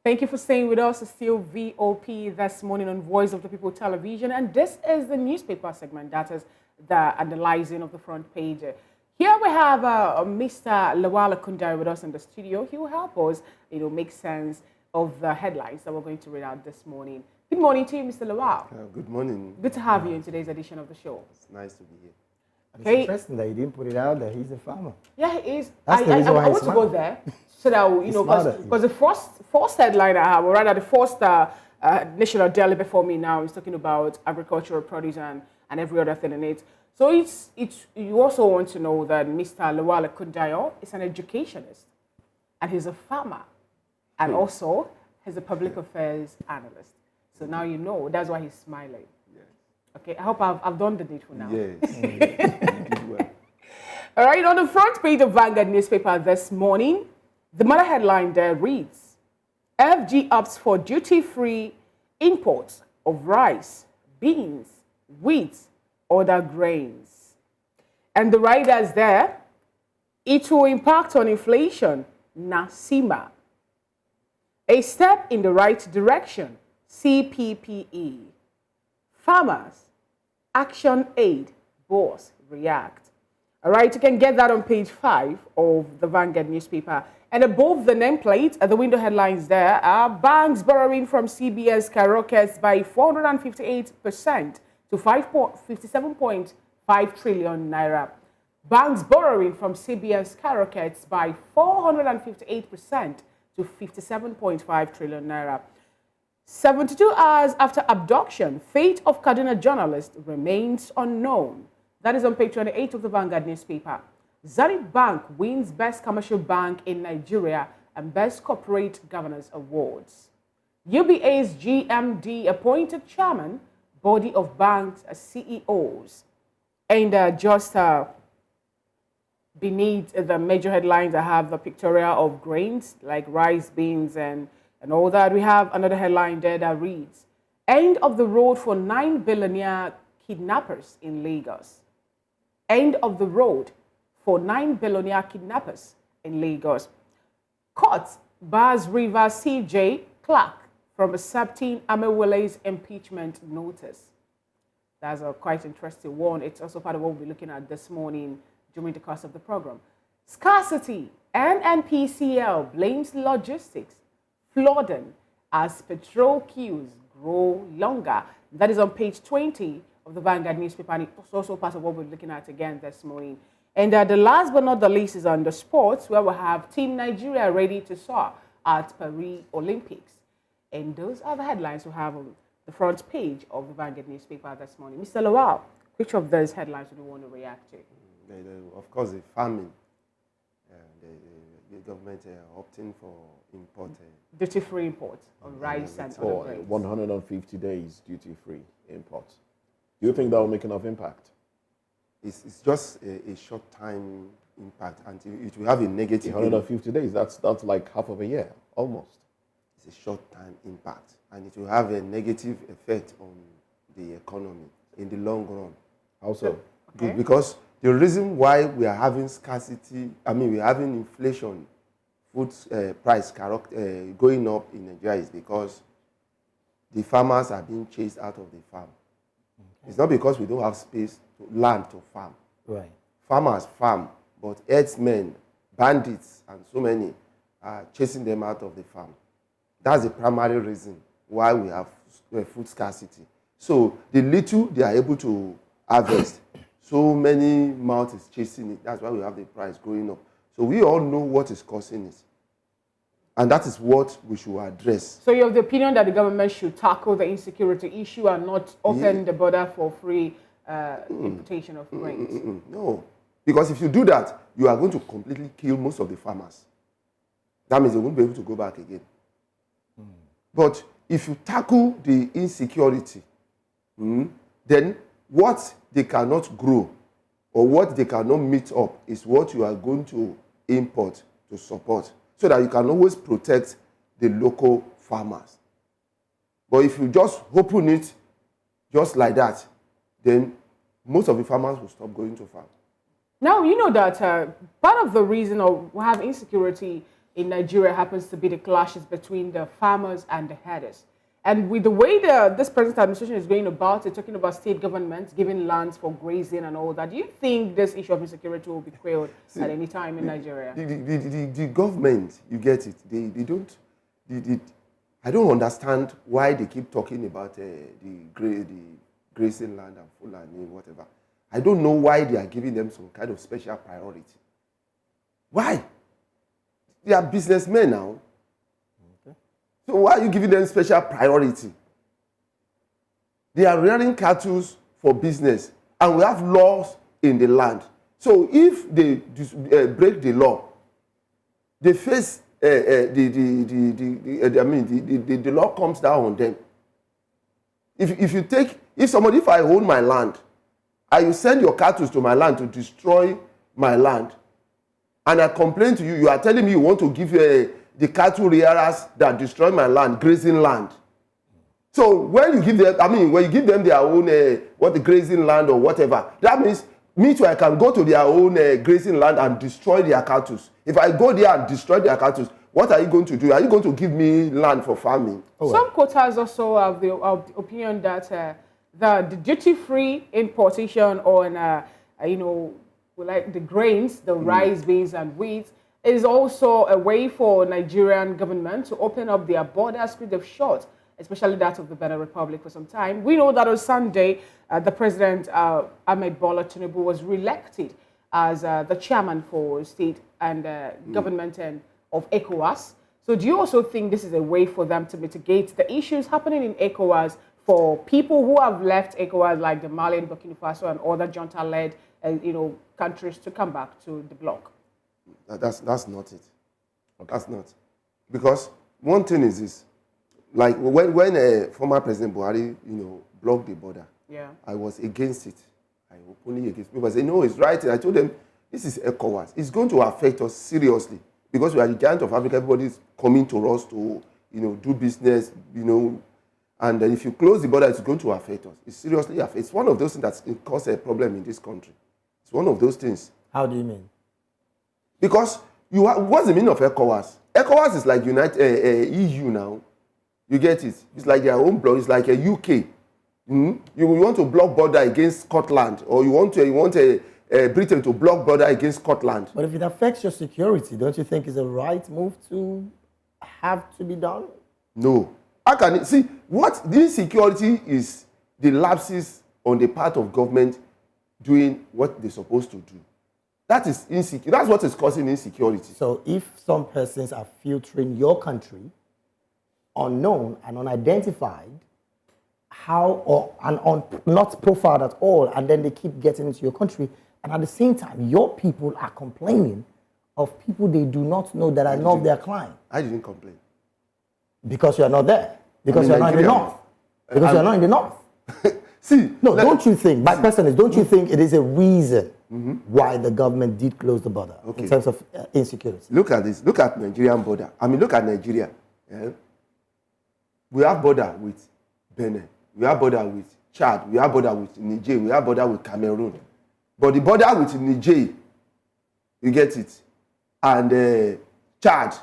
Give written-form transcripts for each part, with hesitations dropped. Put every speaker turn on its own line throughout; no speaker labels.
Thank you for staying with us. It's still VOP this morning on Voice of the People Television. And this is the newspaper segment that is the analyzing of the front page. Here we have Mr. Ologbondiyan with us in the studio. He will help us, make sense of the headlines that we're going to read out this morning. Good morning to you, Mr. Lawal.
Good morning.
Good to have you in today's edition of the show.
It's nice to be here.
Okay. It's interesting that you didn't put it out that he's a farmer.
Yeah, he is.
That's the reason why
I want to go there so that, because the first headline I have, or rather the first national daily before me now is talking about agricultural produce and every other thing in it. So you also want to know that Mr. Ologbondiyan is an educationist and he's a farmer and also he's a public affairs analyst. So now you know, that's why he's smiling.
Yes.
Okay, I hope I've done the needful now.
Yes. You did well.
All right, on the front page of Vanguard newspaper this morning, the mother headline there reads, FG opts for duty-free imports of rice, beans, wheat, other grains. And the writers there, it will impact on inflation, NASIMA. A step in the right direction, CPPE. Farmers, Action Aid, boss, react. All right, you can get that on page 5 of the Vanguard newspaper. And above the nameplate, the window headlines there are banks borrowing from CBS skyrockets by 458% to 57.5 trillion naira. Banks borrowing from CBS skyrockets by 458% to 57.5 trillion naira. 72 hours after abduction, fate of Kaduna journalist remains unknown. That is on page 28 of the Vanguard newspaper. Zenith Bank wins Best Commercial Bank in Nigeria and Best Corporate Governance Awards. UBA's GMD appointed chairman, body of banks CEOs. And just beneath the major headlines, I have the pictorial of grains like rice, beans, and all that. We have another headline there that reads, end of the road for 9 billionaire kidnappers in Lagos. End of the road for 9 billionaire kidnappers in Lagos. Court bars River CJ Clark from accepting Amewule's impeachment notice. That's a quite interesting one. It's also part of what we'll be looking at this morning during the course of the program. Scarcity. NNPCL blames logistics flooding as petrol queues grow longer. That is on page 20 of the Vanguard newspaper, and it's also part of what we're looking at again this morning. And the last but not the least is on the sports, where we have Team Nigeria ready to soar at Paris Olympics. And those are the headlines we have on the front page of the Vanguard newspaper this morning. Mr. Lawal, which of those headlines would you want to react to?
Of course, the farming, the government opting for import.
Duty-free import of rice and other grains.
150 days duty-free import. Do you think that will make enough impact?
It's just a short time impact, and it will have a negative.
150 days, that's like half of a year, almost.
It's a short time impact, and it will have a negative effect on the economy in the long run.
How so?
Okay.
Because the reason why we are having scarcity, we're having inflation, food price going up in Nigeria is because the farmers are being chased out of the farm. Okay. It's not because we don't have space, land to farm.
Right.
Farmers farm, but herdsmen, bandits, and so many are chasing them out of the farm. That's the primary reason why we have food scarcity. So the little they are able to harvest, so many mouths is chasing it. That's why we have the price going up. So we all know what is causing it. And that is what we should address.
So you have the opinion that the government should tackle the insecurity issue and not open the border for free importation of grains?
No. Because if you do that, you are going to completely kill most of the farmers. That means they won't be able to go back again. But if you tackle the insecurity, then what they cannot grow or what they cannot meet up is what you are going to import to support, so that you can always protect the local farmers. But if you just open it just like that, then most of the farmers will stop going to farm.
Now, you know that part of the reason of we have insecurity in Nigeria happens to be the clashes between the farmers and the herders. And with the way this present administration is going about it, talking about state governments giving lands for grazing and all that, do you think this issue of insecurity will be quelled at any time in Nigeria?
The government, you get it, they don't, I don't understand why they keep talking about the grazing land and Fulani, whatever. I don't know why they are giving them some kind of special priority. Why? They are businessmen now. Okay. So why are you giving them special priority? They are rearing cattle for business, and we have laws in the land. So if they break the law, they face the law comes down on them. If I own my land, and you send your cattle to my land to destroy my land, and I complain to you, you are telling me you want to give the cattle rearers that destroy my land, grazing land. So when you give them, when you give them their own the grazing land or whatever, that means me too, I can go to their own grazing land and destroy their cattle. If I go there and destroy their cattle, what are you going to do? Are you going to give me land for farming?
Some quotas also have the opinion that the duty-free importation on, like the grains, the rice, beans, and wheat, is also a way for Nigerian government to open up their borders, which they've shut, especially that of the Benin Republic for some time. We know that on Sunday, the President, Ahmed Bola Tinubu, was re-elected as the chairman for state and government and of ECOWAS. So do you also think this is a way for them to mitigate the issues happening in ECOWAS for people who have left ECOWAS, like the Mali and Burkina Faso and other junta-led countries, to come back to the bloc?
That's not it. That's not. Because one thing is this, like when former President Buhari, blocked the border, I was against it. I openly against people. I said, no, it's right. I told them, this is ECOWAS. It's going to affect us seriously because we are the giant of Africa. Everybody's coming to us to, do business, and if you close the border, it's going to affect us. It seriously affects. It's one of those things that causes a problem in this country. It's one of those things.
How do you mean?
Because what's the meaning of ECOWAS? ECOWAS is like EU now. You get it? It's like their own bloc. It's like a UK. You want to block border against Scotland, or you want Britain to block border against Scotland.
But if it affects your security, don't you think it's a right move to have to be done?
No. How can it see what the insecurity is? The lapses on the part of government doing what they're supposed to do. That is insecure. That's what is causing insecurity.
So if some persons are filtering your country, unknown and unidentified, not profiled at all, and then they keep getting into your country, and at the same time, your people are complaining of people they do not know that are not their client.
I didn't complain.
Because you are not there. Because you are not in the north. Because you are not in the north.
See,
no, don't you think, my question is, don't you think it is a reason why the government did close the border in terms of insecurity?
Look at this. Look at Nigerian border. Look at Nigeria. Yeah? We have border with Benin. We have border with Chad. We have border with Niger. We have border with Cameroon. But the border with Niger, you get it, and Chad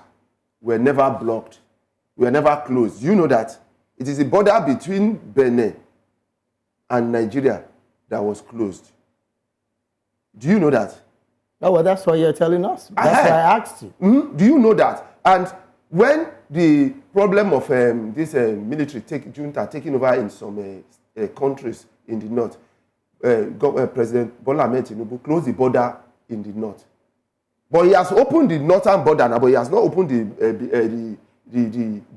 were never blocked. We were never closed. You know that. It is the border between Benin and Nigeria that was closed. Do you know that?
Oh, well, that's what you're telling us. That's why I asked you.
Do you know that? And when the problem of this military junta taking over in some countries in the north, President Bola Ahmed Tinubu closed the border in the north. But he has opened the northern border now, but he has not opened the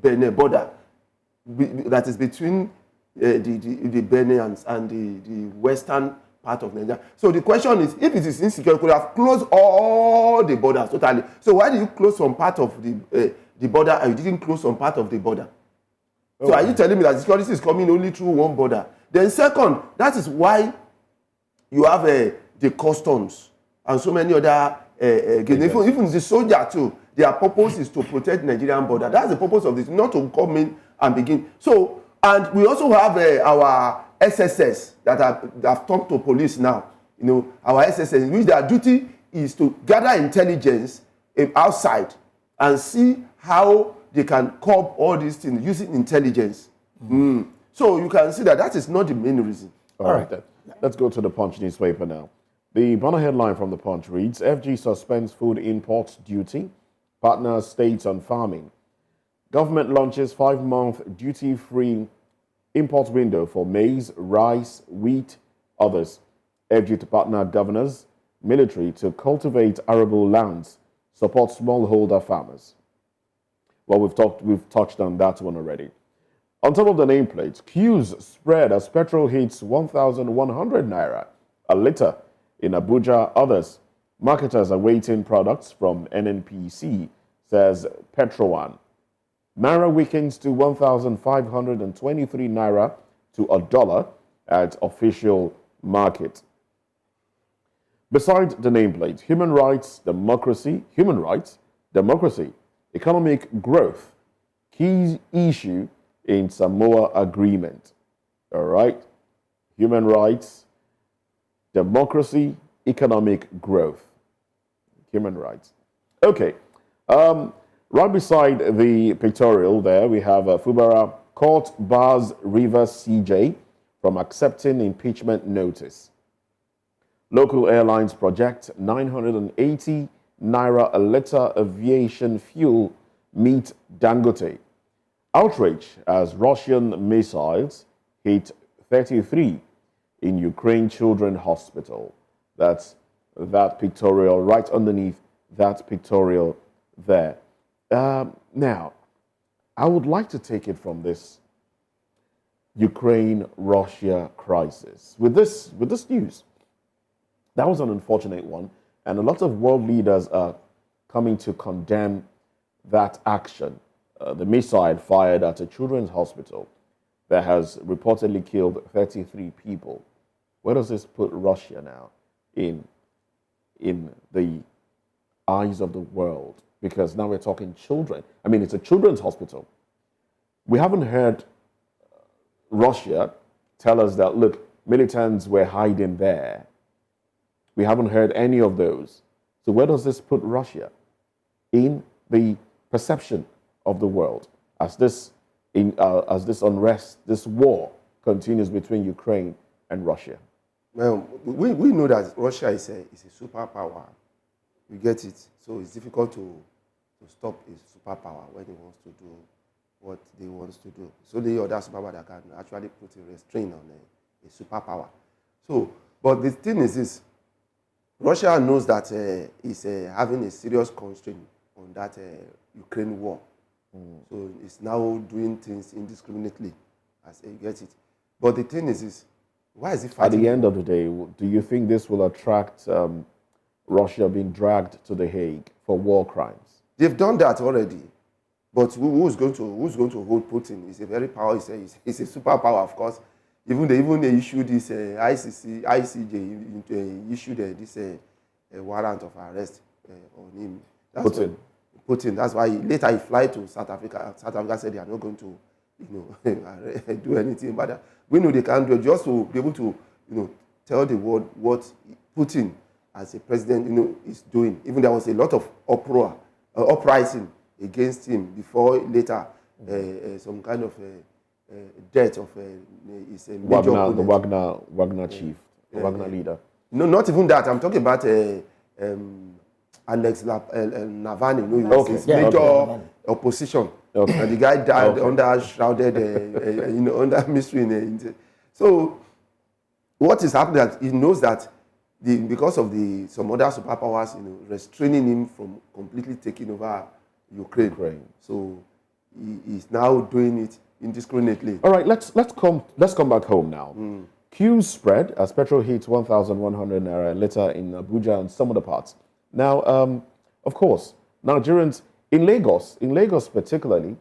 Benin border that is between the Benin and the western part of Nigeria. So the question is, if it is insecure, you could have closed all the borders totally. So why did you close some part of the border and you didn't close some part of the border? So are you telling me that security is coming only through one border? Then second, that is why you have the customs and so many other, even the soldier too, their purpose is to protect the Nigerian border. That's the purpose of this, not to come in and begin. So, and we also have our SSS that have talked to police now. Our SSS, which their duty is to gather intelligence outside and see how they can curb all these things using intelligence. So you can see that is not the main reason.
All right, then. Let's go to the Punch newspaper now. The banner headline from the Punch reads, FG suspends food imports duty, partners states on farming. Government launches 5-month duty-free import window for maize, rice, wheat, others. FG to partner governors, military to cultivate arable lands, support smallholder farmers. Well, we've touched on that one already. On top of the nameplate, queues spread as petrol hits 1,100 naira a litre in Abuja. Others, marketers are waiting products from NNPC, says Petrowan. Naira weakens to 1,523 naira to $1 at official market. Besides the nameplate, human rights, democracy, economic growth, key issue in Samoa agreement. All right? Human rights, democracy, economic growth. Human rights. Okay. Right beside the pictorial there, we have Fubara court bars Rivers CJ from accepting impeachment notice. Local airlines project 980 naira a litre aviation fuel meet Dangote. Outrage as Russian missiles hit 33 in Ukraine Children's Hospital. That's that pictorial right underneath that pictorial there. Now, I would like to take it from this Ukraine-Russia crisis. With this news, that was an unfortunate one, and a lot of world leaders are coming to condemn that action. The missile fired at a children's hospital that has reportedly killed 33 people. Where does this put Russia now in the eyes of the world? Because now we're talking children. I mean, it's a children's hospital. We haven't heard Russia tell us that, look, militants were hiding there. We haven't heard any of those. So where does this put Russia in the perception of the world as this unrest, this war continues between Ukraine and Russia?
Well, we know that Russia is a superpower. You get it. So it's difficult to stop a superpower when he wants to do what they want to do. So the other superpower that can actually put a restraint on a superpower. So, but the thing is this, Russia knows that it's having a serious constraint on that Ukraine war. So it's now doing things indiscriminately, as you get it. But the thing is this, why is it fighting?
At the end of the day, do you think this will attract Russia being dragged to The Hague for war crimes?
They've done that already. But who's going to hold Putin? He's a very powerful. He's a superpower, of course. They issued this ICJ issued this warrant of arrest on him. Putin. That's why later he fly to South Africa. South Africa said they are not going to, do anything. But we know they can do it just to be able to, tell the world what Putin as a president, is doing. Even there was a lot of uprising against him before later some kind of death of his major opponent.
The Wagner chief, the Wagner leader.
No, not even that. I'm talking about Alex Navalny. His major opposition. Okay. And the guy died under shrouded, under mystery. So what is happening that he knows that because of some other superpowers, restraining him from completely taking over Ukraine. So he's now doing it indiscriminately.
All right, let's come back home now. Queues spread as petrol hits 1,100 naira a litre in Abuja and some other parts. Now, of course, Nigerians in Lagos particularly,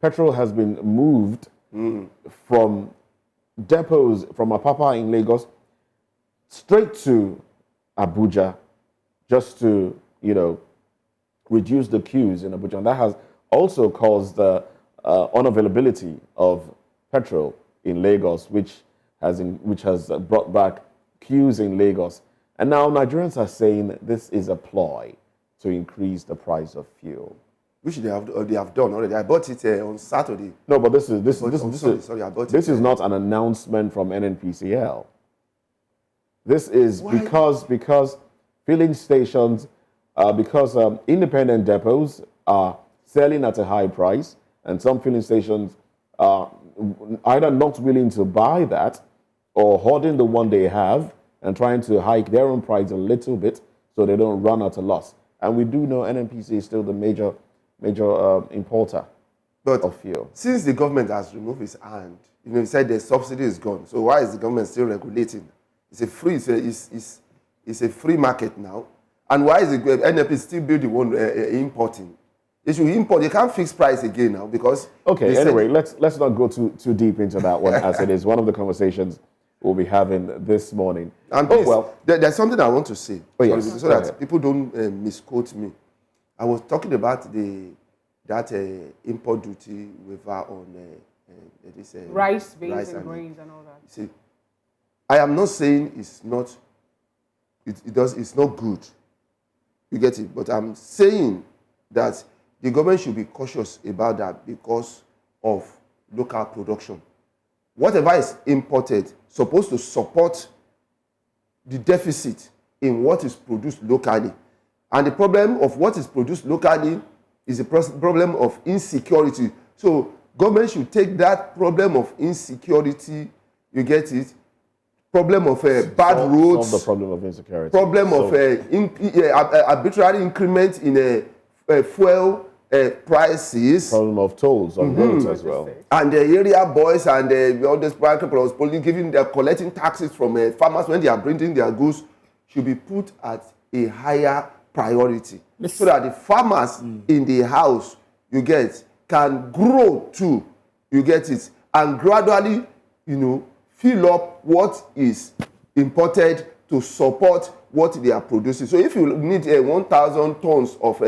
petrol has been moved from depots from Apapa in Lagos straight to Abuja, just to reduce the queues in Abuja, and that has also caused the unavailability of petrol in Lagos, which has brought back queues in Lagos. And now Nigerians are saying this is a ploy to increase the price of fuel.
Which they have done already. I bought it on Saturday.
No, but this is not an announcement from NNPCL. This is because filling stations, because independent depots are selling at a high price, and some filling stations are either not willing to buy that or hoarding the one they have and trying to hike their own price a little bit so they don't run at a loss. And we do know NNPC is still the major importer of fuel.
Since the government has removed its hand, he said the subsidy is gone. So why is the government still regulating? It's a free market now. And why is the NNPC still building one importing? They should import. They can't fix price again now because.
Okay. Anyway, let's not go too deep into that one, as it is one of the conversations we'll be having this morning.
And please, there's something I want to say, so that people don't misquote me. I was talking about that import duty waiver on
rice, beans, and grains and all that.
See, I am not saying it's not. It's not good. You get it, but I'm saying that the government should be cautious about that because of local production. Whatever is imported supposed to support the deficit in what is produced locally. And the problem of what is produced locally is a problem of insecurity. So government should take that problem of insecurity, you get it, problem of bad roads,
solve the problem of insecurity,
problem of arbitrary increment in fuel prices,
problem of tolls on roads as well,
and the area boys and all these private police they're collecting taxes from farmers when they are bringing their goods should be put at a higher priority, so that the farmers in the house can grow too, you get it, and gradually fill up what is imported to support what they are producing. So if you need 1,000 tons of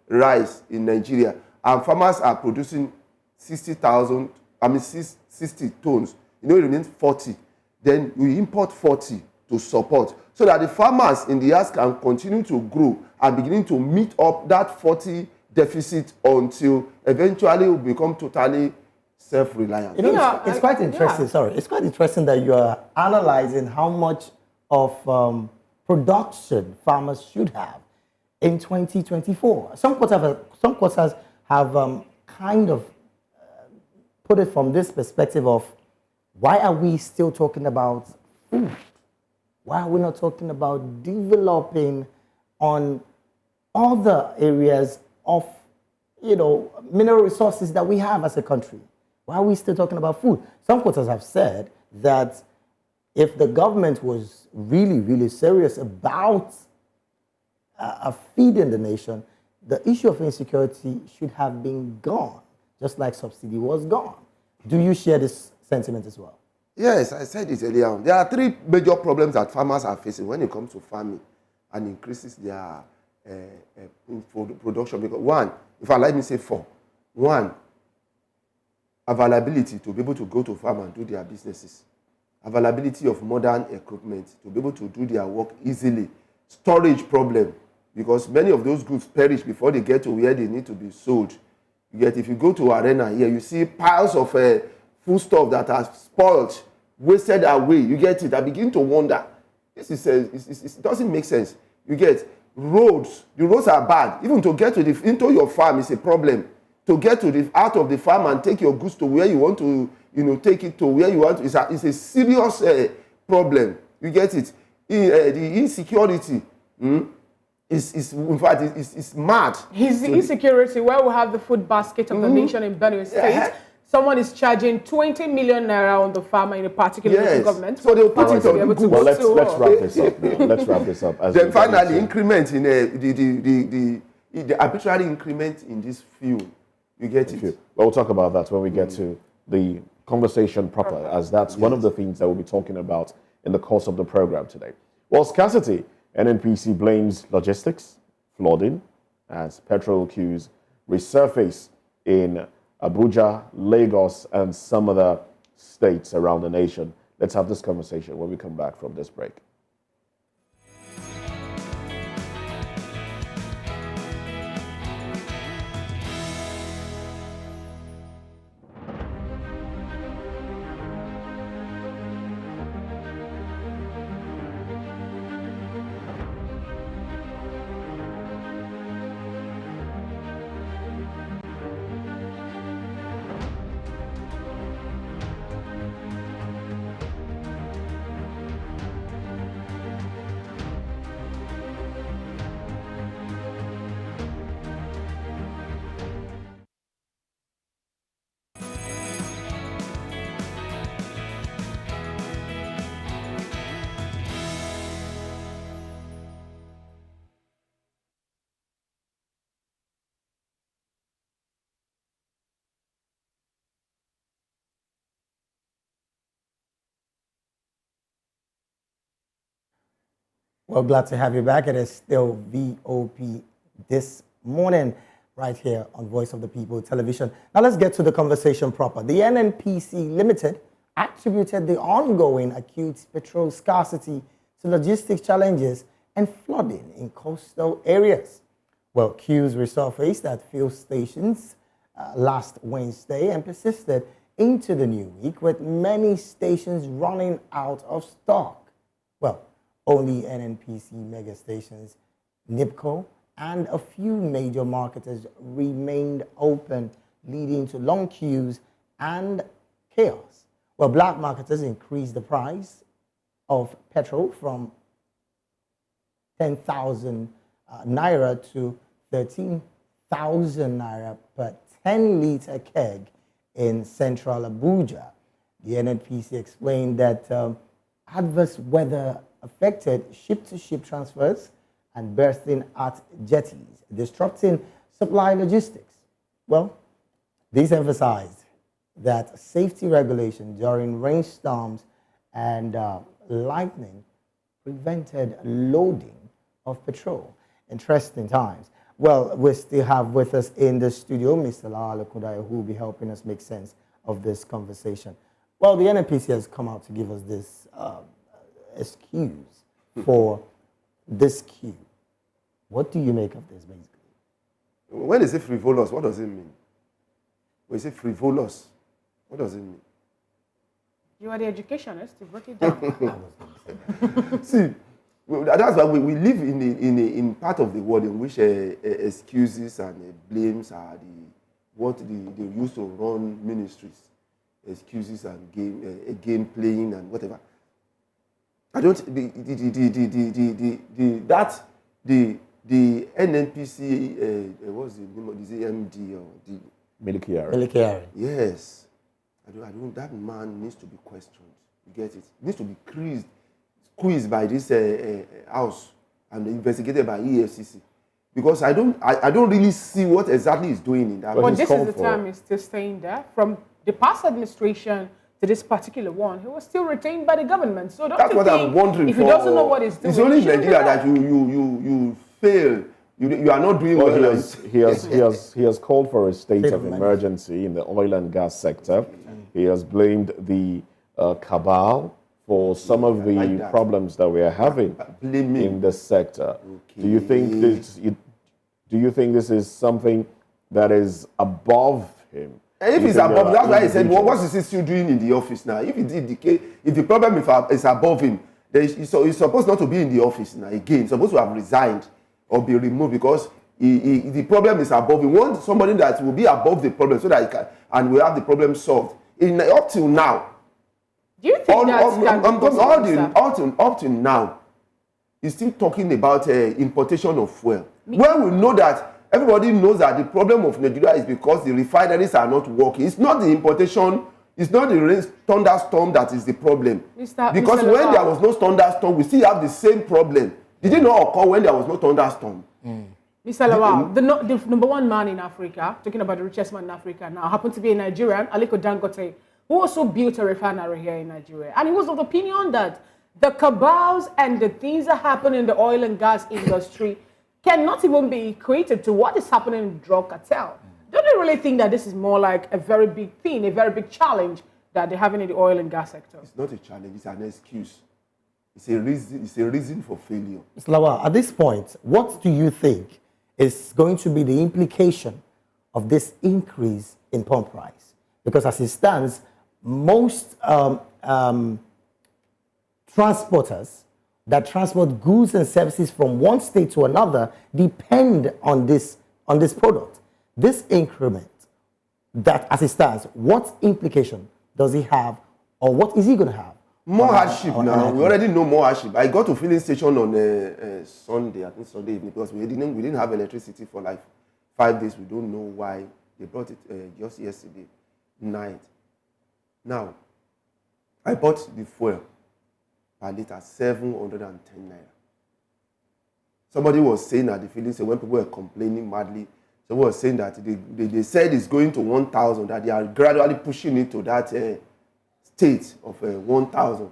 rice in Nigeria and farmers are producing 60 tons, it remains 40, then we import 40 to support so that the farmers in the house can continue to grow and beginning to meet up that 40 deficit until eventually we become totally self-reliant.
It's quite interesting. Yeah. Sorry, it's quite interesting that you are analyzing how much of production farmers should have in 2024. Some quarters have kind of put it from this perspective of why are we still talking about food? Why are we not talking about developing on other areas of mineral resources that we have as a country? Why are we still talking about food? Some quarters have said that if the government was really, really serious about feeding the nation, the issue of insecurity should have been gone, just like subsidy was gone. Do you share this sentiment as well?
Yes, I said it earlier on. There are three major problems that farmers are facing when it comes to farming and increases their production. Because one, if I let me say four. One, availability to be able to go to farm and do their businesses. Availability of modern equipment to be able to do their work easily. Storage problem, because many of those goods perish before they get to where they need to be sold. Yet if you go to Arena here, you see piles of food stuff that are spoiled, wasted away. You get it. I begin to wonder. This is it doesn't make sense. You get roads. The roads are bad. Even to get into your farm is a problem. To get out of the farm and take your goods to where you want to, take it to where you want to, is a serious problem. You get it. The insecurity is in fact is mad.
His insecurity, where we have the food basket of the nation in Benue State. Someone is charging 20 million naira on the farmer in a particular local government.
So they'll put it on Google.
Well, let's wrap this up now. Let's wrap this up.
Then finally, increment in the arbitrary increment in this fuel. You get it.
Well, we'll talk about that when we get to the conversation proper, as that's one of the things that we'll be talking about in the course of the program today. Well, scarcity. NNPC blames logistics, flooding, as petrol queues resurface in Abuja, Lagos, and some other states around the nation. Let's have this conversation when we come back from this break.
Well, glad to have you back. It is still VOP this morning, right here on Voice of the People Television. Now let's get to the conversation proper. The NNPC Limited attributed the ongoing acute petrol scarcity to logistics challenges and flooding in coastal areas. Well, queues resurfaced at fuel stations last Wednesday and persisted into the new week, with many stations running out of stock. Well, only NNPC mega stations, NIPCO, and a few major marketers remained open, leading to long queues and chaos. Well, black marketers increased the price of petrol from 10,000 naira to 13,000 naira per 10-liter keg in central Abuja. The NNPC explained that adverse weather affected ship-to-ship transfers and bursting at jetties, disrupting supply logistics. Well, these emphasized that safety regulation during rainstorms and lightning prevented loading of petrol. Interesting times. Well, we still have with us in the studio Mr. Ologbondiyan, who will be helping us make sense of this conversation. Well, the NNPC has come out to give us this excuse for this queue. What do you make of this, basically?
When they say frivolous, what does it mean? When you say frivolous, what does it mean?
You are the educationist to break it down.
See, that's why we live in part of the world in which excuses and blames are what they use to run ministries. Excuses and game playing and whatever. I don't the NNPC what's the name of the MD or the
Milikiari.
Yes, I don't. That man needs to be questioned. You get it? He needs to be squeezed by this house and investigated by EFCC, because I don't really see what exactly he's doing in that.
But this is the time he's still staying there. From the past administration to this particular one, he was still retained by the government. So
that's what I'm wondering.
If he doesn't know what he's doing,
it's only in Nigeria that you fail. You are not doing well.
He has called for a state of emergency in the oil and gas sector. He has blamed the cabal for some of the problems that we are having in the sector. Okay. Do you think this is something that is above him?
And if it's above, that's why he said, well, what is he still doing in the office now? If the problem is above him, then he's supposed not to be in the office now again. He's supposed to have resigned or be removed, because the problem is above him. We want somebody that will be above the problem so that he can, and we have the problem solved. Up till now,
do you think
up till now, he's still talking about importation of fuel. When we know that everybody knows that the problem of Nigeria is because the refineries are not working. It's not the importation, it's not the thunderstorm that is the problem. Because when there was no thunderstorm, we still have the same problem. Did it not occur when there was no thunderstorm?
Mr. Lawal, the number one man in Africa, talking about the richest man in Africa now, happened to be a Nigerian, Aliko Dangote, who also built a refinery here in Nigeria. And he was of the opinion that the cabals and the things that happen in the oil and gas industry cannot even be equated to what is happening in the drug cartel. Don't you really think that this is more like a very big thing, a very big challenge that they're having in the oil and gas sector?
It's not a challenge, it's an excuse. It's a reason for failure.
Mr. Lawal, at this point, what do you think is going to be the implication of this increase in pump price? Because as it stands, most transporters that transport goods and services from one state to another depend on this product. This increment, that as it stands, what implication does it have, or what is he going to have?
More hardship now. We already know more hardship. I got to filling station on Sunday, I think Sunday evening, because we didn't have electricity for like 5 days. We don't know why. They brought it just yesterday night. Now, I bought the fuel per liter 710 naira. Somebody was saying at the filling station, when people were complaining madly, someone was saying that they said it's going to 1,000, that they are gradually pushing it to that state of 1,000.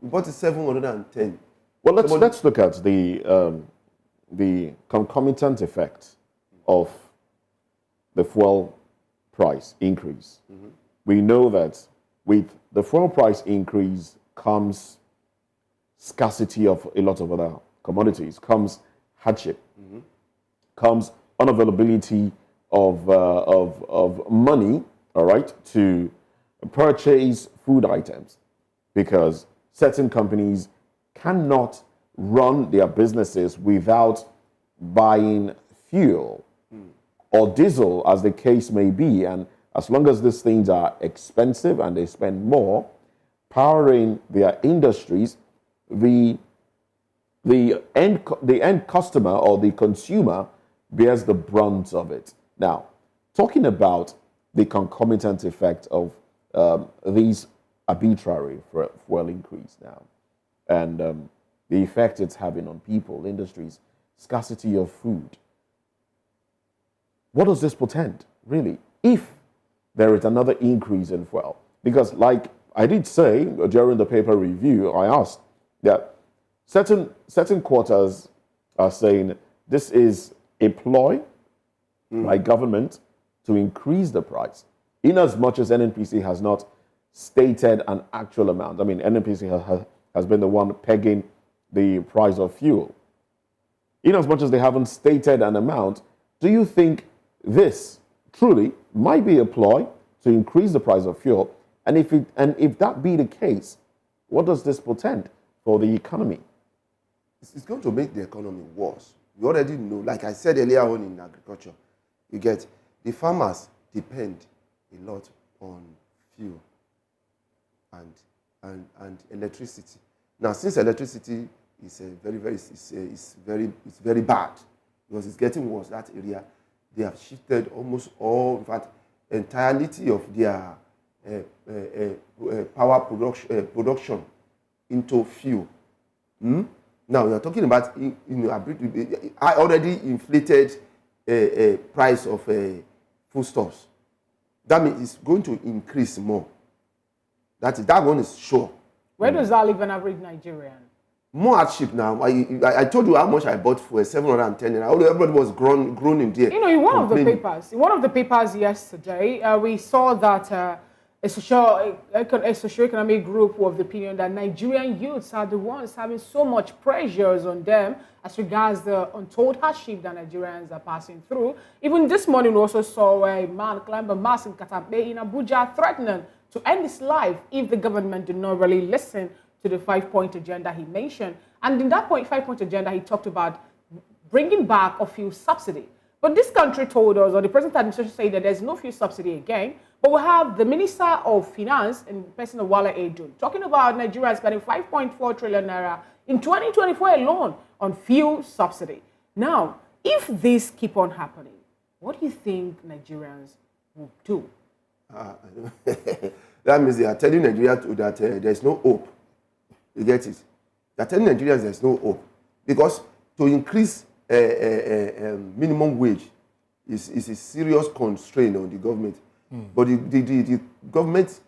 We bought it 710.
Well, let's look at the concomitant effect of the fuel price increase. We know that with the fuel price increase comes scarcity of a lot of other commodities, comes hardship, comes unavailability of money, all right, to purchase food items, because certain companies cannot run their businesses without buying fuel or diesel, as the case may be. And as long as these things are expensive and they spend more powering their industries, the end customer or the consumer bears the brunt of it. Now, talking about the concomitant effect of these arbitrary fuel increase now, and the effect it's having on people, industries, scarcity of food. What does this portend, really, if there is another increase in fuel? Because like I did say during the paper review, I asked that certain quarters are saying this is a ploy by government to increase the price, in as much as NNPC has not stated an actual amount. I mean, NNPC has been the one pegging the price of fuel. In as much as they haven't stated an amount, do you think this truly might be a ploy to increase the price of fuel? And if that be the case, what does this portend for the economy?
It's going to make the economy worse. You already know, like I said earlier on in agriculture, you get the farmers depend a lot on fuel and electricity. Now, since electricity is very bad because it's getting worse, that area, they have shifted almost all, in fact, entirety of their power production into fuel. Now, we are talking about already inflated price of foodstuffs. That means it's going to increase more. That one is sure.
Where does that leave an average Nigerian?
More hardship now. I told you how much I bought for 710. Everybody was groaning there.
You know, in one of the papers yesterday, we saw that a socioeconomic group were of the opinion that Nigerian youths are the ones having so much pressures on them as regards the untold hardship that Nigerians are passing through. Even this morning, we also saw a man climb a mast in Katampe in Abuja threatening to end his life if the government did not really listen to the 5-point agenda he mentioned. And in that 5-point agenda, he talked about bringing back a fuel subsidy. But this country told us, or the present administration said that there's no fuel subsidy again. But we have the Minister of Finance, in the person of Wale Edun, talking about Nigeria spending 5.4 trillion naira in 2024 alone on fuel subsidy. Now, if this keep on happening, what do you think Nigerians will do?
That means they are telling Nigeria that there's no hope. You get it? They are telling Nigerians there's no hope. Because to increase minimum wage is a serious constraint on the government. But the government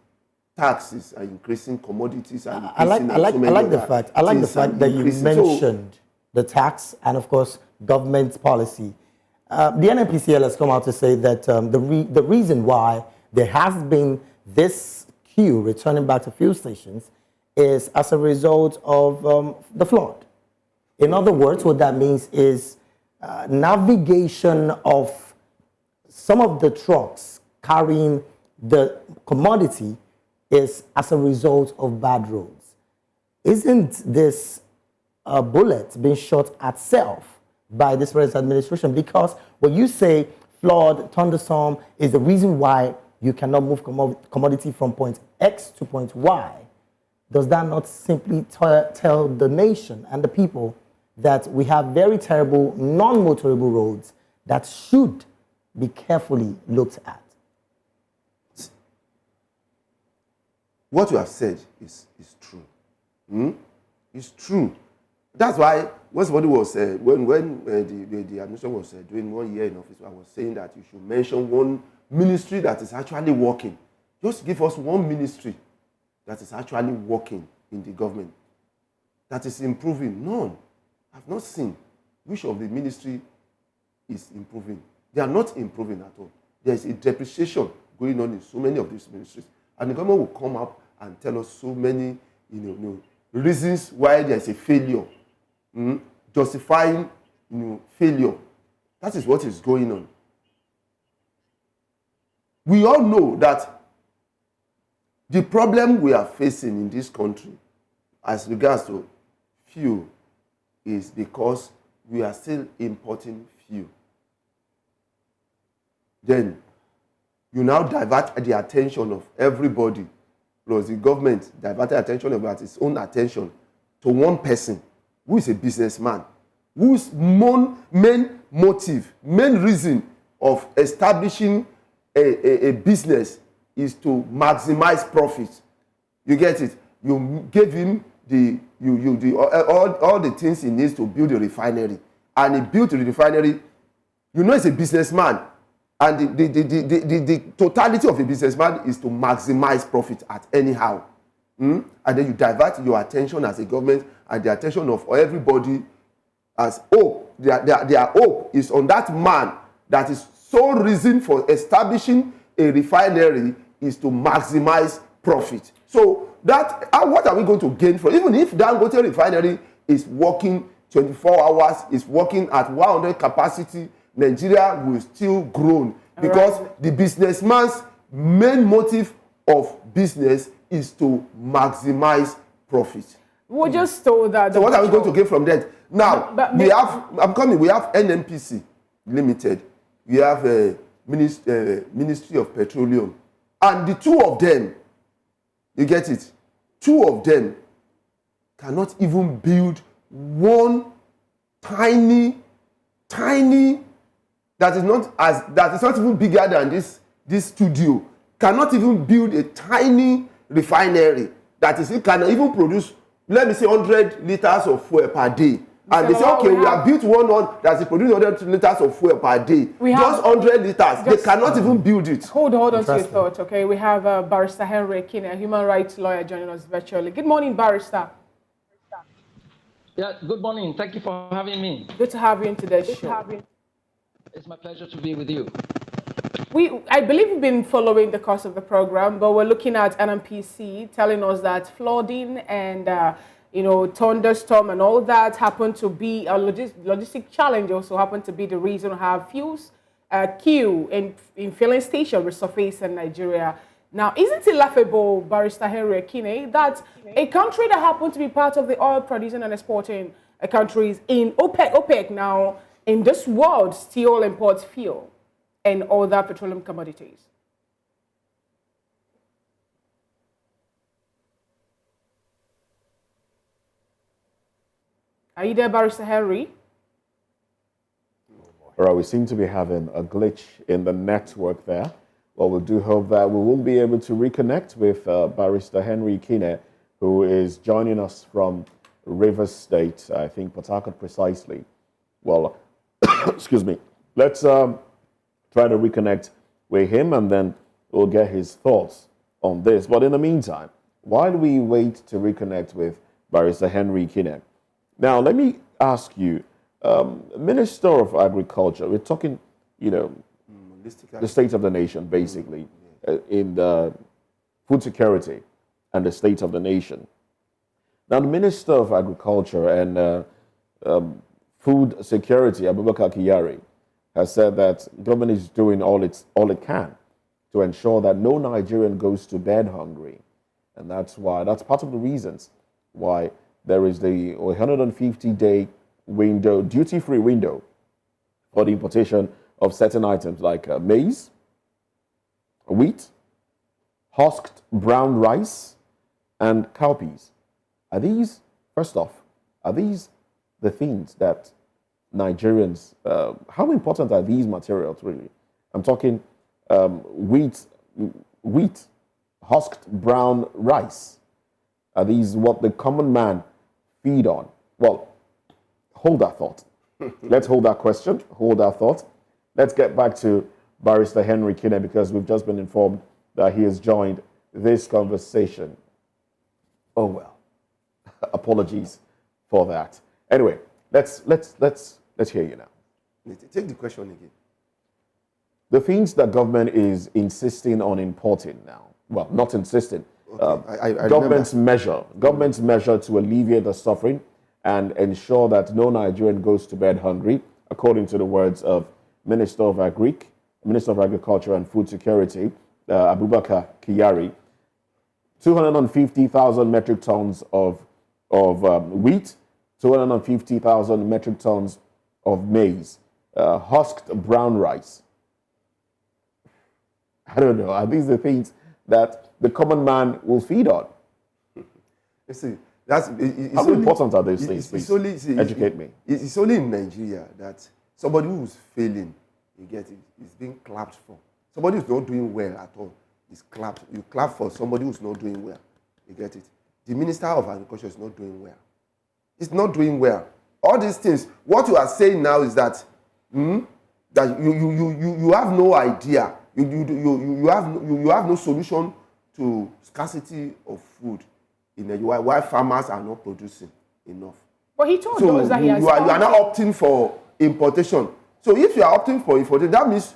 taxes are increasing, commodities are increasing.
I like the fact that you mentioned the tax and, of course, government policy. The NNPCL has come out to say that the reason why there has been this queue returning back to fuel stations is as a result of the flood. In other words, what that means is navigation of some of the trucks carrying the commodity is as a result of bad roads. Isn't this a bullet being shot at self by this present administration? Because when you say flood, thunderstorm is the reason why you cannot move commodity from point X to point Y, does that not simply tell the nation and the people that we have very terrible non-motorable roads that should be carefully looked at?
What you have said is true. It's true. That's why when somebody was when the administration was doing 1 year in office, I was saying that you should mention one ministry that is actually working. Just give us one ministry that is actually working in the government. that is improving? None. I've not seen which of the ministry is improving. They are not improving at all. There is a depreciation going on in so many of these ministries. And the government will come up and tell us so many reasons why there is a failure, justifying failure. That is what is going on. We all know that the problem we are facing in this country as regards to fuel is because we are still importing fuel. Then you now divert the attention of everybody, plus the government diverted attention about its own attention to one person who is a businessman, whose main motive, main reason of establishing a business is to maximize profit. You get it? You gave him all the things he needs to build a refinery, and he built the refinery. You know, he's a businessman, and the totality of a businessman is to maximize profit at anyhow. And then you divert your attention as a government and the attention of everybody as hope. Their hope is on that man that is sole reason for establishing a refinery is to maximize profit. So that what are we going to gain from? Even if Dangote refinery is working 24 hours, is working at 100 capacity, Nigeria will still grow because the businessman's main motive of business is to maximize profit.
We just told that.
So what are we going to get from that? Now, we have NNPC Limited. We have a Ministry of Petroleum. And the two of them, you get it? Two of them cannot even build one tiny, that is not even bigger than this studio, cannot even build a tiny refinery it cannot even produce, let me say, 100 liters of fuel per day. And they say, okay, we have built one that is producing 100 liters of fuel per day. Just 100 liters. They cannot even build it.
Hold on to your thought, okay? We have Barrister Henry Ekine, a human rights lawyer, joining us virtually. Good morning, Barrister.
Yeah, good morning. Thank you for having me.
Good to have you in today's show.
It's my pleasure to be with you.
I believe we've been following the course of the program, but we're looking at NNPC telling us that flooding and thunderstorm and all that happened to be a logistic challenge. Also happened to be the reason we have fuels queue in filling station resurface in Nigeria. Now, isn't it laughable, Barrister Henry Ekine, that a country that happened to be part of the oil producing and exporting countries in OPEC now in this world still imports fuel and other petroleum commodities? Are you there, Barrister Henry?
All right, we seem to be having a glitch in the network there. Well, we do hope that we will be able to reconnect with Barrister Henry Ekine, who is joining us from Rivers State, I think Port Harcourt precisely. Well, excuse me. Let's try to reconnect with him, and then we'll get his thoughts on this. But in the meantime, while we wait to reconnect with Barrister Henry Ekine, now let me ask you, Minister of Agriculture, we're talking, the state of the nation, basically, in the food security and the state of the nation. Now, the Minister of Agriculture and Food Security, Abubakar Kyari, has said that government is doing all it can to ensure that no Nigerian goes to bed hungry. And that's part of the reasons why there is the 150-day window, duty-free window for the importation of certain items like maize, wheat, husked brown rice, and cowpeas. First off, are these the things that Nigerians, how important are these materials really? I'm talking wheat, husked brown rice. Are these what the common man feed on? Well, hold that thought. Let's hold that question, hold that thought. Let's get back to Barrister Henry Ekine, because we've just been informed that he has joined this conversation. Oh, well, apologies for that. Anyway, let's hear you now.
Take the question again.
The things that government is insisting on importing now, well, not insisting,
Okay. I
government's measure to alleviate the suffering and ensure that no Nigerian goes to bed hungry, according to the words of Minister of Agriculture and Food Security, Abubakar Kyari. 250,000 metric tons of wheat, 250,000 metric tons of maize, husked brown rice. I don't know. Are these the things that the common man will feed on?
You see,
how important are those things? Please educate me.
It's only in Nigeria that somebody who's failing, you get it, is being clapped for. Somebody who's not doing well at all is clapped. You clap for somebody who's not doing well. You get it. The Minister of Agriculture is not doing well. It's not doing well. All these things. What you are saying now is that that you have no idea. You have no solution to scarcity of food in Nigeria. Why farmers are not producing enough.
But he told us that
you are not opting for importation. So if you are opting for importation, that means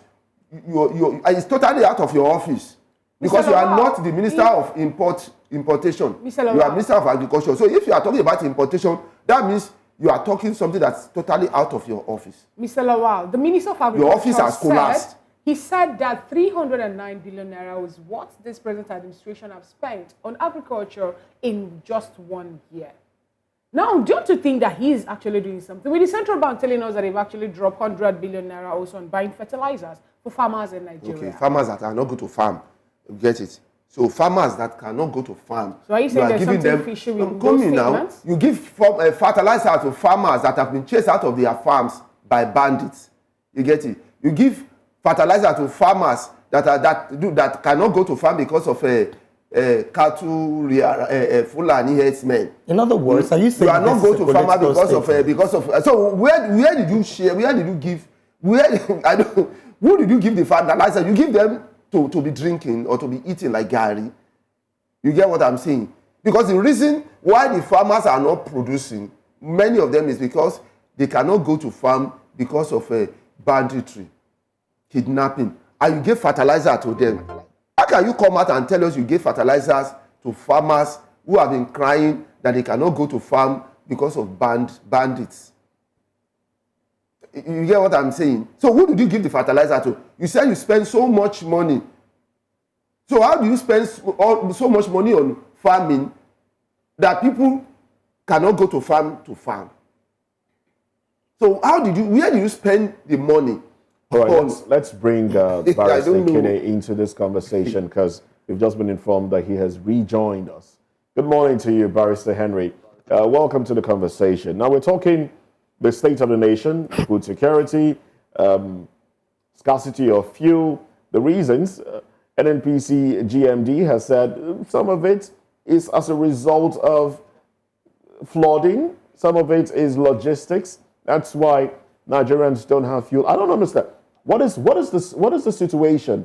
it's totally out of your office. Because you are not the Minister of Importation. You are Minister of Agriculture. So if you are talking about importation, that means you are talking something that's totally out of your office.
Mr. Lawal, the Minister of Agriculture,
your office has collapsed.
He said that 309 billion naira was what this present administration have spent on agriculture in just 1 year. Now, don't you think that he is actually doing something? With the central bank telling us that they've actually dropped 100 billion naira also on buying fertilizers for farmers in Nigeria.
Okay, farmers that are not going to farm. You get it? So farmers that cannot go to farm,
so are you saying there's something fishy with those statements?
You give fertilizer to farmers that have been chased out of their farms by bandits. You get it? You give fertilizer to farmers that cannot go to farm because of cattle Fulani herdsmen.
In other words, are you saying
you are not going to farmer because of so where did you share? Where did you give? Who did you give the fertilizer? You give them to be drinking or to be eating like gari. You get what I'm saying? Because the reason why the farmers are not producing, many of them, is because they cannot go to farm because of banditry, kidnapping, and you give fertilizer to them. How can you come out and tell us you give fertilizers to farmers who have been crying that they cannot go to farm because of bandits? You get what I'm saying? So who did you give the fertilizer to? You said you spend so much money. So how do you spend so much money on farming that people cannot go to farm to farm? So where did you spend the money?
All right, let's bring Barrister Kene into this conversation because we've just been informed that he has rejoined us. Good morning to you, Barrister Henry. Welcome to the conversation. Now we're talking the state of the nation, food security, scarcity of fuel, the reasons. NNPC GMD has said some of it is as a result of flooding, some of it is logistics. That's why Nigerians don't have fuel. I don't understand. What is the situation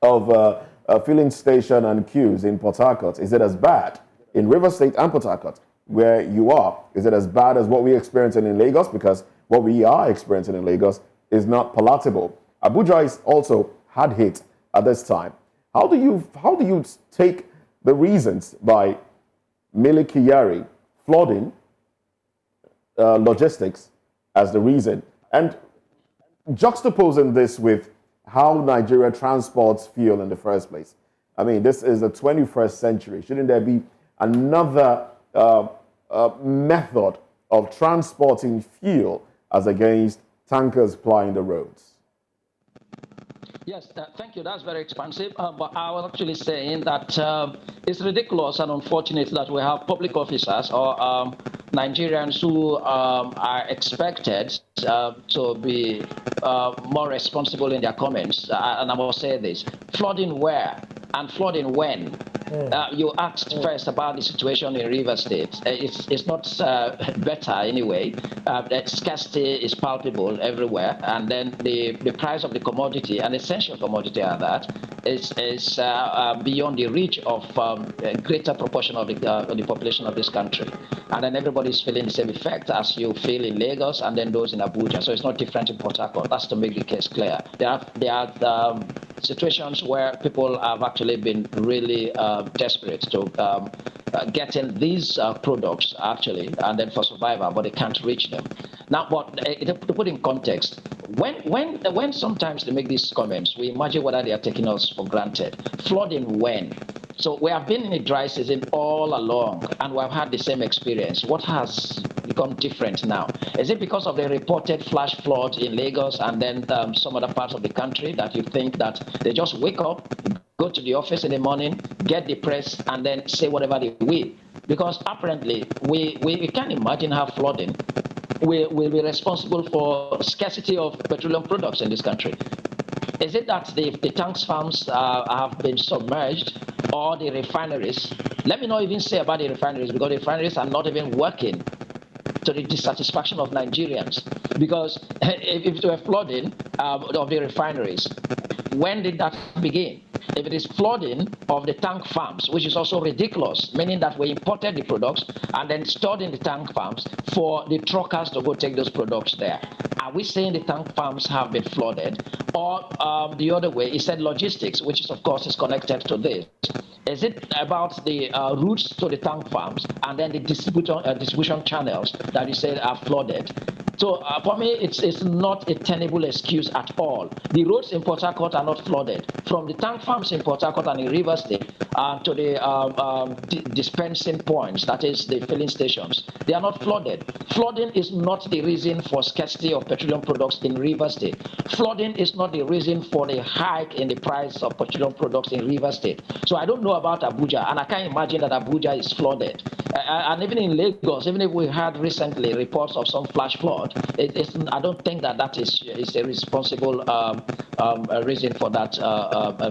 of filling station and queues in Port Harcourt? Is it as bad in River State and Port Harcourt, where you are? Is it as bad as what we're experiencing in Lagos? Because what we are experiencing in Lagos is not palatable. Abuja is also hard hit at this time. How do you take the reasons by Mele Kyari, flooding, logistics as the reason, and juxtaposing this with how Nigeria transports fuel in the first place? I mean, this is the 21st century. Shouldn't there be another method of transporting fuel as against tankers plying the roads?
Yes, thank you. That's very expansive. But I was actually saying that it's ridiculous and unfortunate that we have public officers or Nigerians who are expected to be more responsible in their comments. And I must say this: flooding where? And flooding when? You asked first about the situation in River State. It's not better anyway. The scarcity is palpable everywhere, and then the price of the commodity, an essential commodity at that, is beyond the reach of a greater proportion of the population of this country. And then everybody's feeling the same effect as you feel in Lagos and then those in Abuja. So it's not different in Port Harcourt. That's to make the case clear. There are situations where people have actually been really desperate to getting these products actually, and then for survival, but they can't reach them. Now, but to put in context, when sometimes they make these comments, we imagine whether they are taking us for granted. Flooding when? So we have been in a dry season all along, and we have had the same experience. What has become different now? Is it because of the reported flash flood in Lagos and then some other parts of the country that you think that they just wake up, go to the office in the morning, get depressed, and then say whatever they will? Because apparently we can't imagine how flooding will be responsible for scarcity of petroleum products in this country. Is it that the tanks farms have been submerged, or the refineries? Let me not even say about the refineries, because the refineries are not even working to the dissatisfaction of Nigerians. Because if it were flooding of the refineries, when did that begin? If it is flooding of the tank farms, which is also ridiculous, meaning that we imported the products and then stored in the tank farms for the truckers to go take those products there. Are we saying the tank farms have been flooded? Or the other way, he said logistics, which is, of course, is connected to this. Is it about the routes to the tank farms and then the distribution channels that you said are flooded? So for me, it's not a tenable excuse at all. The roads in Port Harcourt are not flooded. From the tank farms in Port Harcourt and in River State to the dispensing points, that is the filling stations, they are not flooded. Flooding is not the reason for scarcity of petroleum products in River State. Flooding is not the reason for the hike in the price of petroleum products in River State. So I don't know about Abuja, and I can't imagine that Abuja is flooded. And even in Lagos, even if we had recently reports of some flash flood, I don't think that is a responsible reason for that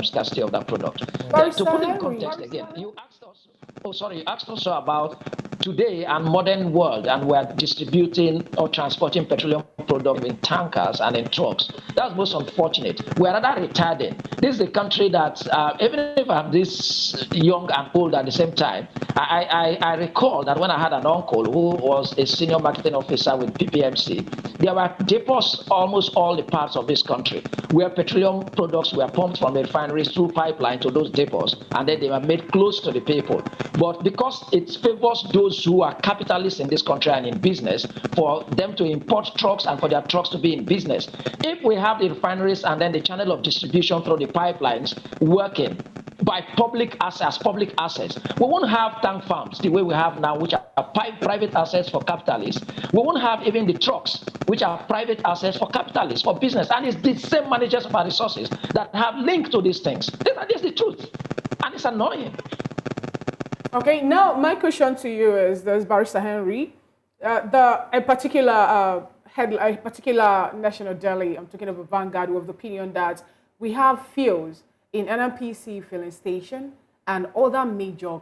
scarcity of that product. To put in context again, you asked us. Oh, sorry, you asked also about today and modern world, and we're distributing or transporting petroleum products in tankers and in trucks. That's most unfortunate. We're rather retarded. This is a country that, even if I'm this young and old at the same time, I recall that when I had an uncle who was a senior marketing officer with Pdp'S, there were depots almost all the parts of this country where petroleum products were pumped from the refineries through pipeline to those depots, and then they were made close to the people. But because it favors those who are capitalists in this country and in business, for them to import trucks and for their trucks to be in business, if we have the refineries and then the channel of distribution through the pipelines working by public assets, we won't have tank farms the way we have now, which are private assets for capitalists. We won't have even the trucks, which are private assets for capitalists, for business. And it's the same managers of our resources that have linked to these things. This is the truth. And it's annoying.
Okay, now my question to you is, there's Barrister Henry, a particular national daily, I'm talking about Vanguard, with the opinion that we have fields in NNPC filling station and other major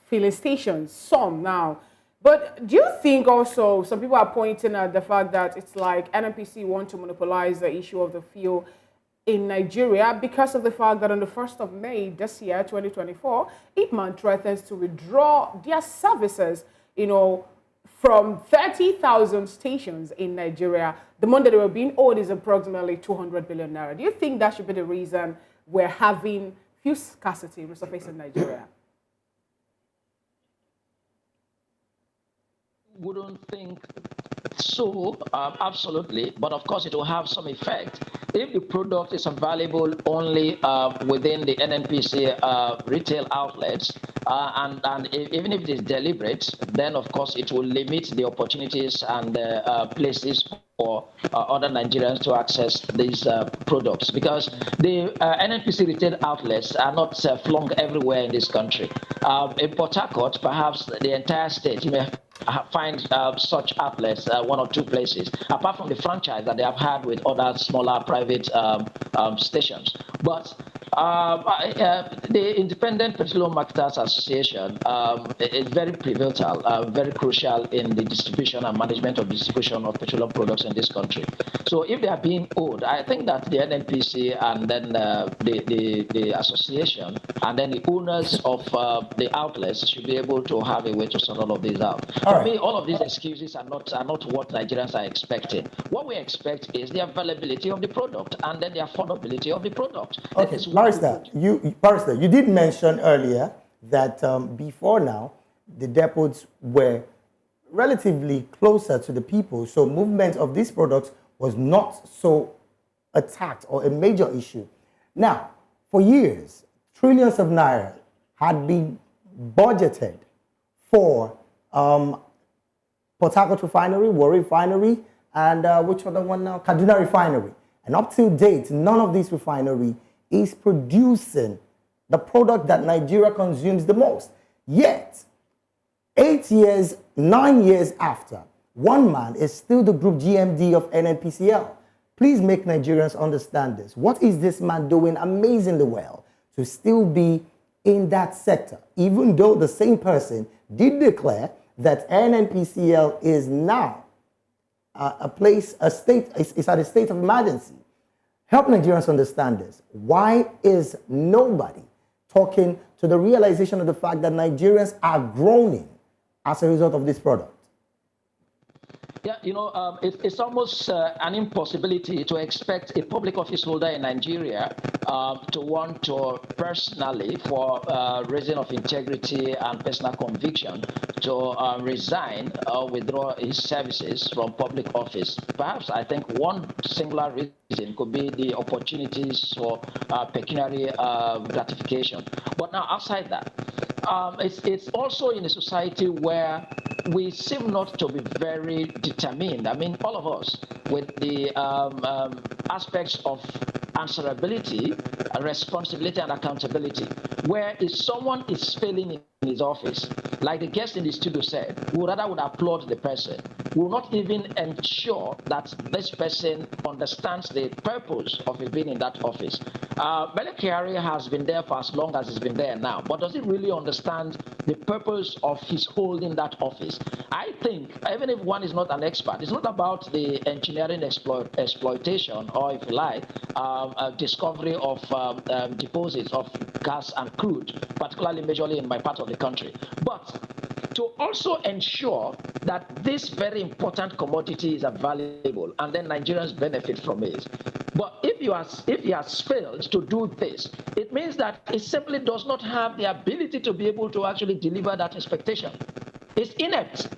filling stations, some now. But do you think also, some people are pointing at the fact that it's like NNPC want to monopolize the issue of the fuel in Nigeria because of the fact that on the 1st of May this year, 2024, Ipman threatens to withdraw their services, from 30,000 stations in Nigeria. The money that they were being owed is approximately 200 billion naira. Do you think that should be the reason we're having fuel scarcity resurface in Nigeria?
Wouldn't think so, absolutely, but of course it will have some effect. If the product is available only within the NNPC retail outlets, and even if it is deliberate, then of course it will limit the opportunities and places for other Nigerians to access these products, because the NNPC retail outlets are not flung everywhere in this country. In Port Harcourt, perhaps the entire state, you may find such outlets, one or two places, apart from the franchise that they have had with other smaller private stations. But The Independent Petroleum Marketers Association is very pivotal, very crucial in the distribution and management of distribution of petroleum products in this country. So if they are being owed, I think that the NNPC and then the association and then the owners of the outlets should be able to have a way to sort all of these out. For me, all of these excuses are not what Nigerians are expecting. What we expect is the availability of the product and then the affordability of the product.
Okay, Barrister, you did mention earlier that before now, the depots were relatively closer to the people, so movement of these products was not so attacked or a major issue. Now, for years, trillions of naira had been budgeted for Port Harcourt refinery, Warri refinery, and which other one now? Kaduna refinery. And up to date, none of these refineries is producing the product that Nigeria consumes the most. Yet, 8 years, 9 years after, one man is still the group GMD of NNPCL. Please make Nigerians understand this. What is this man doing amazingly well to still be in that sector, even though the same person did declare that NNPCL is now is at a state of emergency? Help Nigerians understand this. Why is nobody talking to the realization of the fact that Nigerians are groaning as a result of this product?
Yeah, it's almost an impossibility to expect a public office holder in Nigeria to want to personally, for reason of integrity and personal conviction, to resign or withdraw his services from public office. Perhaps I think one singular reason could be the opportunities for pecuniary gratification. But now, outside that, it's also in a society where we seem not to be very determined. I mean, all of us, with the aspects of answerability, responsibility, and accountability, where if someone is failing in his office, like the guest in the studio said, we would applaud the person. We will not even ensure that this person understands the purpose of his being in that office. Mele Kyari has been there for as long as he's been there now, but does he really understand the purpose of his holding that office? I think, even if one is not an expert, it's not about the engineering exploitation, or if you like, discovery of deposits of gas and crude, particularly majorly in my part of the country, but to also ensure that this very important commodity is available and then Nigerians benefit from it. But if he has failed to do this, it means that he simply does not have the ability to be able to actually deliver that expectation. It's inept.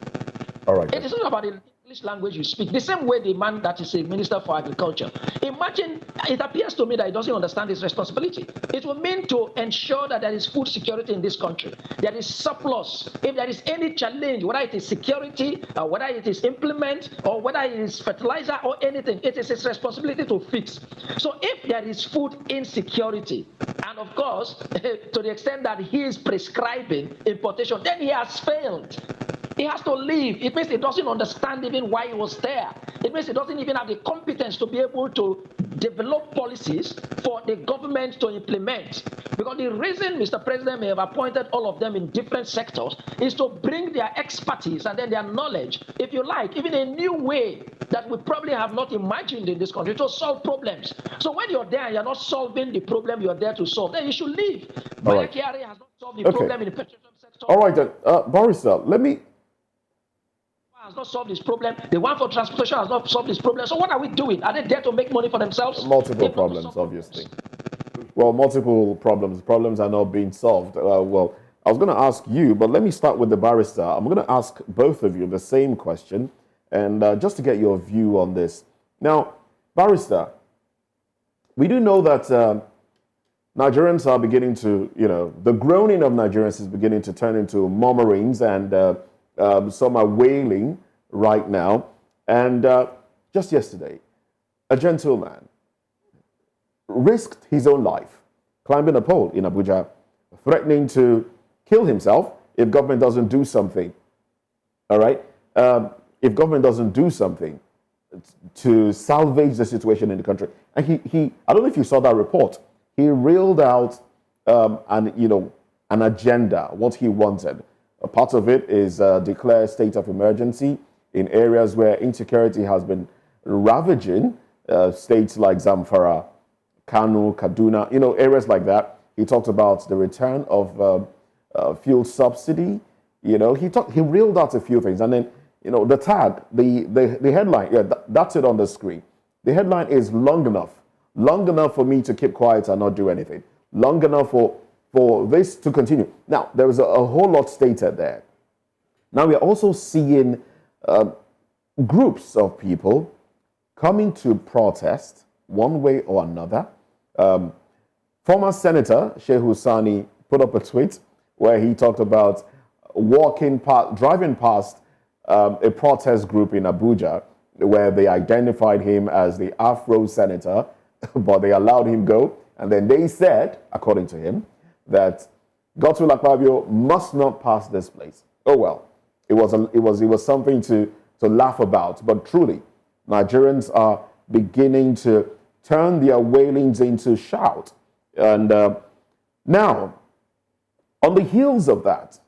All right.
It is not about the English language you speak. The same way the man that is a minister for agriculture. Imagine, it appears to me that he doesn't understand his responsibility. It will mean to ensure that there is food security in this country. There is surplus. If there is any challenge, whether it is security, or whether it is implement, or whether it is fertilizer or anything, it is his responsibility to fix. So if there is food insecurity, and of course, to the extent that he is prescribing importation, then he has failed. He has to leave. It means he doesn't understand even why he was there. It means he doesn't even have the competence to be able to develop policies for the government to implement. Because the reason Mr. President may have appointed all of them in different sectors is to bring their expertise and then their knowledge, if you like, even a new way that we probably have not imagined in this country to solve problems. So when you're there and you're not solving the problem you're there to solve, then you should leave. Mele Kyari has not solved the problem in the petroleum sector.
All right, then, Barrister, let me...
has not solved this problem. The one for transportation has not solved this problem. So what are we doing? Are they there to make money for themselves?
Multiple problems, obviously. Well, multiple problems. Problems are not being solved. Well, I was going to ask you, but let me start with the barrister. I'm going to ask both of you the same question, and just to get your view on this. Now, barrister, we do know that Nigerians are beginning to, the groaning of Nigerians is beginning to turn into murmurings, and some are wailing right now. And just yesterday, a gentleman risked his own life climbing a pole in Abuja, threatening to kill himself if government doesn't do something. All right? If government doesn't do something to salvage the situation in the country. And he I don't know if you saw that report. he reeled out an agenda, what he wanted. A part of it is declare a state of emergency in areas where insecurity has been ravaging, states like Zamfara, Kano, Kaduna, areas like that. He talked about the return of fuel subsidy. He reeled out a few things, and then the tag, the headline. Yeah, that's it on the screen. The headline is long enough for me to keep quiet and not do anything, long enough for this to continue. Now there is a whole lot stated there. Now we are also seeing groups of people coming to protest one way or another. Former Senator Sheikh Husani put up a tweet where he talked about driving past a protest group in Abuja where they identified him as the Afro senator, but they allowed him go. And then they said, according to him, that Godswill Akpabio must not pass this place. Oh well, it was something to laugh about. But truly, Nigerians are beginning to turn their wailings into shout. And now, on the heels of that,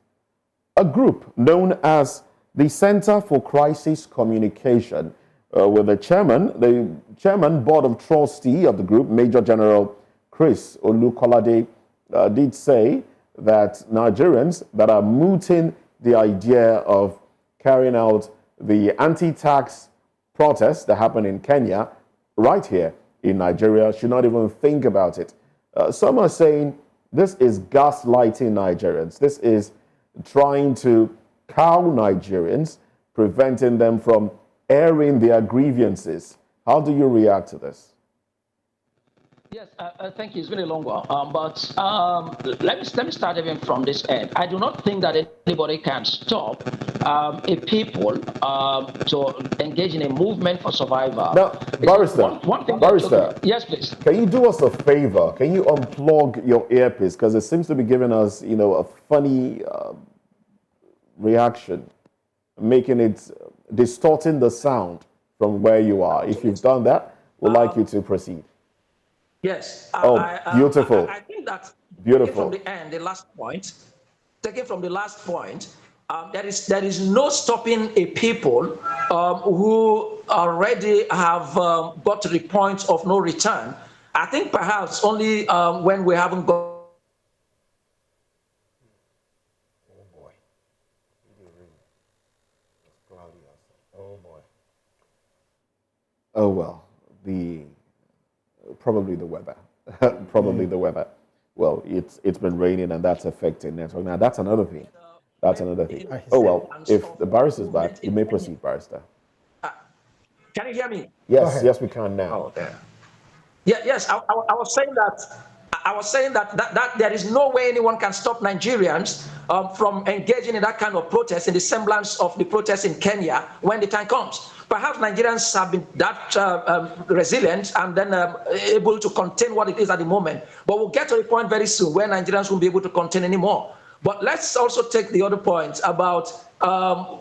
a group known as the Center for Crisis Communication, with the chairman board of trustee of the group, Major General Chris Olukolade, did say that Nigerians that are mooting the idea of carrying out the anti-tax protests that happened in Kenya right here in Nigeria should not even think about it. Some are saying this is gaslighting Nigerians. This is trying to cow Nigerians, preventing them from airing their grievances. How do you react to this?
Yes, thank you. It's been a long while. But let me start even from this end. I do not think that anybody can stop a people to engage in a movement for survival.
Now, Barrister,
yes, please.
Can you do us a favor? Can you unplug your earpiece? Because it seems to be giving us, a funny reaction, making it, distorting the sound from where you are. If you've done that, we'd like you to proceed.
Yes.
Beautiful.
I think that
Beautiful.
From the end, the last point, taken from the last point, there is no stopping a people who already have got to the point of no return. I think perhaps only when we haven't got.
Oh boy. Oh boy.
Oh well, probably the weather. Probably the weather. Well, it's been raining and that's affecting network. Now that's another thing. That's another thing. Oh well, if the barrister's back, you may proceed, barrister.
Can you hear me?
Yes, we can now.
Oh, there. Yeah, yes. I was saying that. I was saying that there is no way anyone can stop Nigerians from engaging in that kind of protest in the semblance of the protests in Kenya when the time comes. Perhaps Nigerians have been that resilient and then able to contain what it is at the moment. But we'll get to a point very soon where Nigerians won't be able to contain anymore. But let's also take the other point about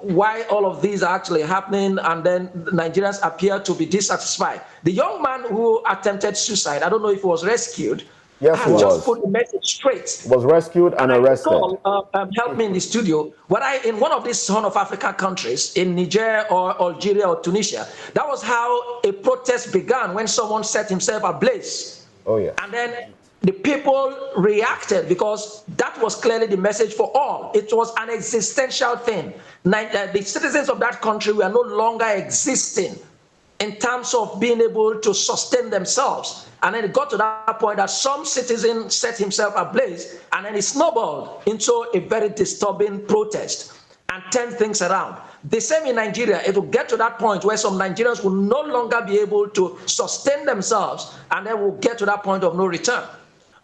why all of these are actually happening, and then Nigerians appear to be dissatisfied. The young man who attempted suicide, I don't know if he was rescued,
yes, he was.
Just put the message straight.
Was rescued and arrested.
Help me in the studio. But in one of these Horn of Africa countries, in Niger or Algeria or Tunisia, that was how a protest began when someone set himself ablaze.
Oh yeah.
And then the people reacted because that was clearly the message for all. It was an existential thing. The citizens of that country were no longer existing in terms of being able to sustain themselves. And then it got to that point that some citizen set himself ablaze, and then it snowballed into a very disturbing protest and turned things around. The same in Nigeria. It will get to that point where some Nigerians will no longer be able to sustain themselves, and then we'll get to that point of no return.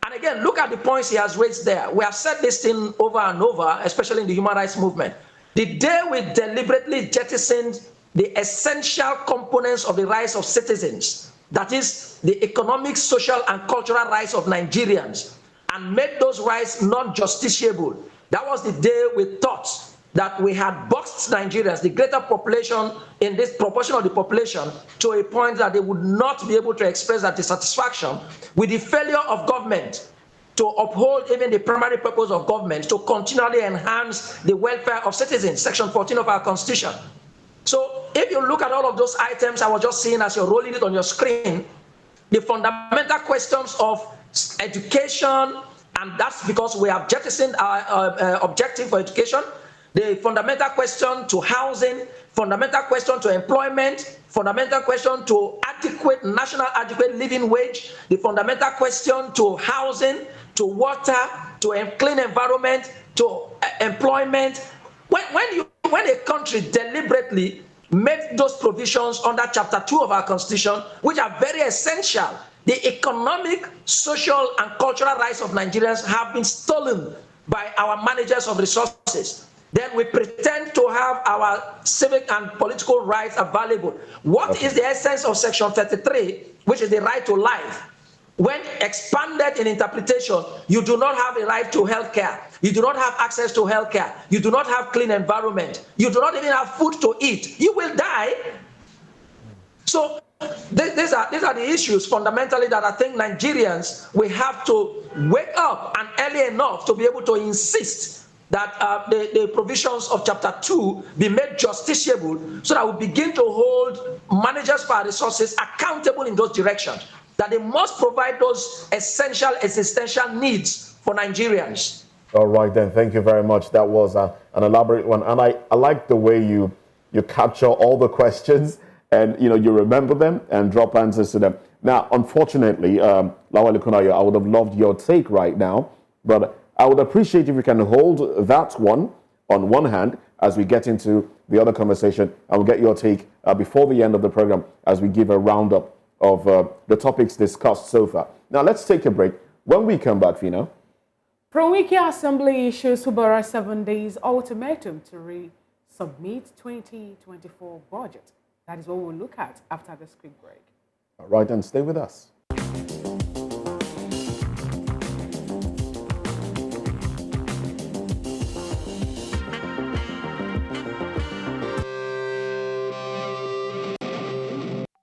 And again, look at the points he has raised there. We have said this thing over and over, especially in the human rights movement. The day we deliberately jettisoned the essential components of the rights of citizens, that is the economic, social, and cultural rights of Nigerians, and made those rights non-justiciable, that was the day we thought that we had boxed Nigerians, the greater population in this proportion of the population, to a point that they would not be able to express that dissatisfaction with the failure of government to uphold even the primary purpose of government, to continually enhance the welfare of citizens, Section 14 of our Constitution. So if you look at all of those items I was just seeing as you're rolling it on your screen, the fundamental questions of education, and that's because we have jettisoned our objective for education, the fundamental question to housing, fundamental question to employment, fundamental question to national adequate living wage, the fundamental question to housing, to water, to a clean environment, to employment. When a country deliberately made those provisions under Chapter 2 of our Constitution, which are very essential, the economic, social, and cultural rights of Nigerians have been stolen by our managers of resources. Then we pretend to have our civic and political rights available. What is the essence of Section 33, which is the right to life? When expanded in interpretation, you do not have a right to health care. You do not have access to health care. You do not have clean environment. You do not even have food to eat. You will die. So these are the issues fundamentally that I think Nigerians, we have to wake up and early enough to be able to insist that the provisions of Chapter 2 be made justiciable, so that we begin to hold managers for our resources accountable in those directions, that they must provide those essential existential needs for Nigerians.
All right, then. Thank you very much. That was an elaborate one. And I like the way you capture all the questions and, you remember them and drop answers to them. Now, unfortunately, Lawal Kunayo, I would have loved your take right now, but I would appreciate if you can hold that one on one hand as we get into the other conversation, and we'll get your take before the end of the program as we give a roundup of the topics discussed so far. Now, let's take a break. When we come back, Fina.
Pro-Wiki Assembly issues Subara 7 days ultimatum to resubmit 2024 budget. That is what we'll look at after this quick break.
All right, and stay with us.